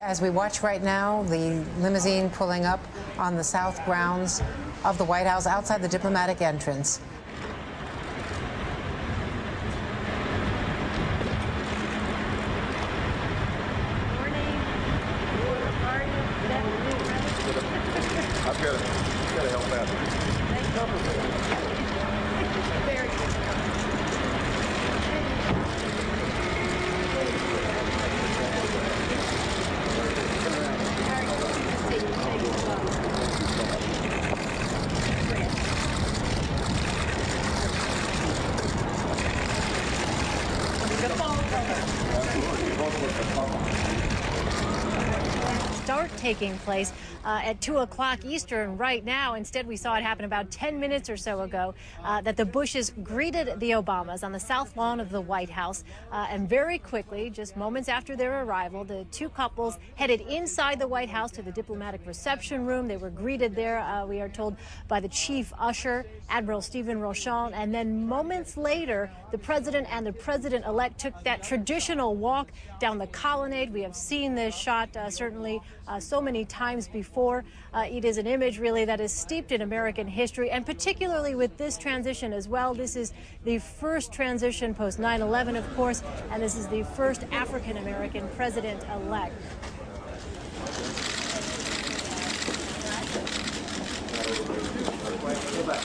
As we watch right now, the limousine pulling up on the south grounds of the White House outside the diplomatic entrance. I've got to help out. Very good. Start taking place at 2 o'clock Eastern right now. Instead, we saw it happen about 10 minutes or so ago, that the Bushes greeted the Obamas on the south lawn of the White House. And very quickly, just moments after their arrival, the two couples headed inside the White House to the diplomatic reception room. They were greeted there, we are told, by the chief usher, Admiral Stephen Rochon. And then moments later, the president and the president-elect took that traditional walk down the colonnade. We have seen this shot certainly so many times before. It is an image really that is steeped in American history, and particularly with this transition as well. This is the first transition post 9/11, of course, and this is the first African-American president-elect. Go back.